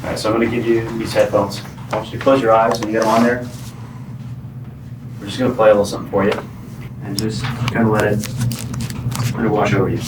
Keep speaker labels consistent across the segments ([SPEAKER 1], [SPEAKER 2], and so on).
[SPEAKER 1] All right, so I'm going to give you these headphones. I want you to close your eyes when you get them on there. We're just going to play a little something for you and just kind of let it wash over you.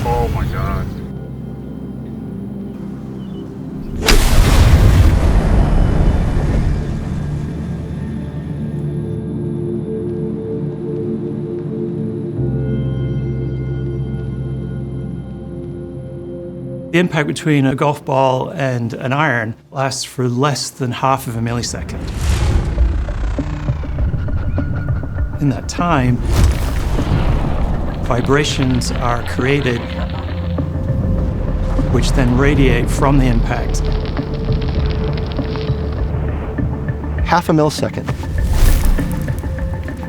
[SPEAKER 2] Oh my God.
[SPEAKER 3] The impact between a golf ball and an iron lasts for less than half of a millisecond. In that time, vibrations are created which then radiate from the impact.
[SPEAKER 4] Half a millisecond.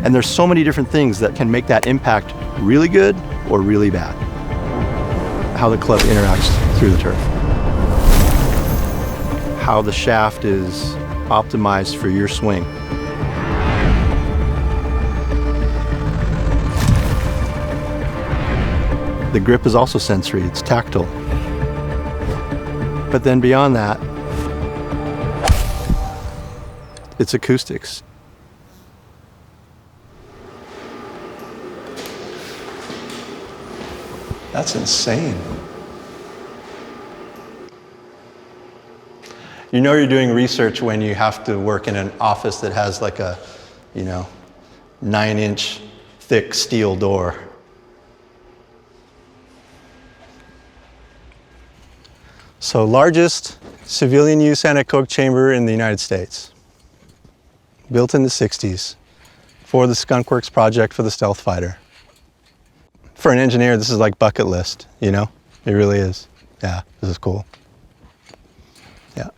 [SPEAKER 4] And there's so many different things that can make that impact really good or really bad. How the club interacts through the turf. How the shaft is optimized for your swing. The grip is also sensory, it's tactile. But then beyond that, it's acoustics. That's insane. You know you're doing research when you have to work in an office that has like a, 9-inch thick steel door. So largest civilian use anechoic chamber in the United States. Built in the 60s for the Skunk Works project for the stealth fighter. For an engineer, this is like bucket list, you know? It really is. Yeah, this is cool. Yeah.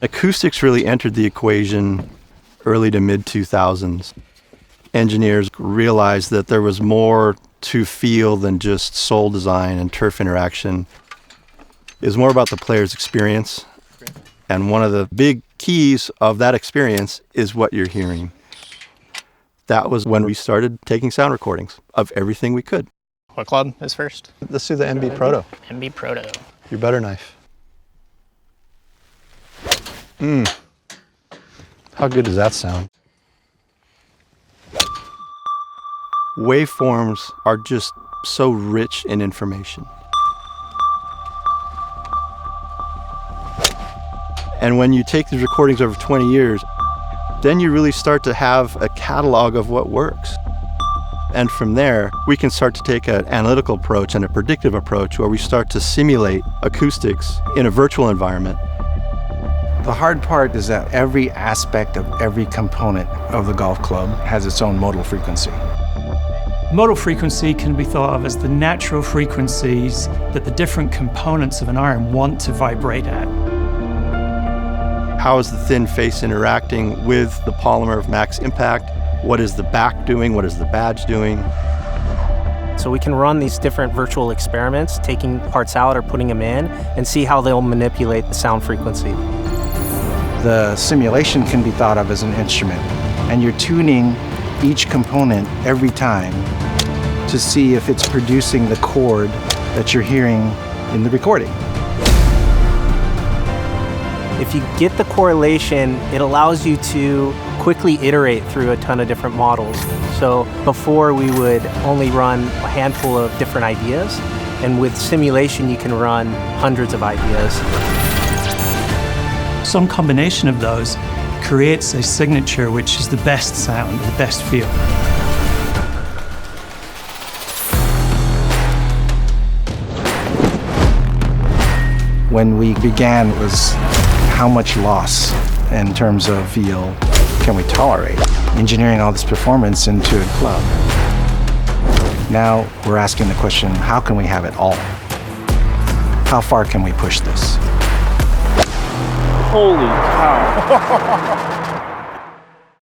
[SPEAKER 4] Acoustics really entered the equation early to mid 2000s. Engineers realized that there was more to feel than just soul design and turf interaction. It was more about the player's experience. And one of the big keys of that experience is what you're hearing. That was when we started taking sound recordings of everything we could.
[SPEAKER 5] What club is first?
[SPEAKER 4] Let's do the MB Proto.
[SPEAKER 5] MB Proto.
[SPEAKER 4] Your butter knife. How good does that sound? Waveforms are just so rich in information. And when you take these recordings over 20 years, then you really start to have a catalog of what works. And from there, we can start to take an analytical approach and a predictive approach where we start to simulate acoustics in a virtual environment.
[SPEAKER 6] The hard part is that every aspect of every component of the golf club has its own modal frequency.
[SPEAKER 3] Modal frequency can be thought of as the natural frequencies that the different components of an iron want to vibrate at.
[SPEAKER 4] How is the thin face interacting with the polymer of max impact? What is the back doing? What is the badge doing?
[SPEAKER 5] So we can run these different virtual experiments, taking parts out or putting them in, and see how they'll manipulate the sound frequency.
[SPEAKER 6] The simulation can be thought of as an instrument, and you're tuning each component every time to see if it's producing the chord that you're hearing in the recording.
[SPEAKER 5] If you get the correlation, it allows you to quickly iterate through a ton of different models. So before we would only run a handful of different ideas, and with simulation you can run hundreds of ideas.
[SPEAKER 3] Some combination of those creates a signature which is the best sound, the best feel.
[SPEAKER 6] When we began, it was how much loss in terms of feel can we tolerate? engineering all this performance into a club. Now we're asking the question, how can we have it all? How far can we push this?
[SPEAKER 2] Holy cow.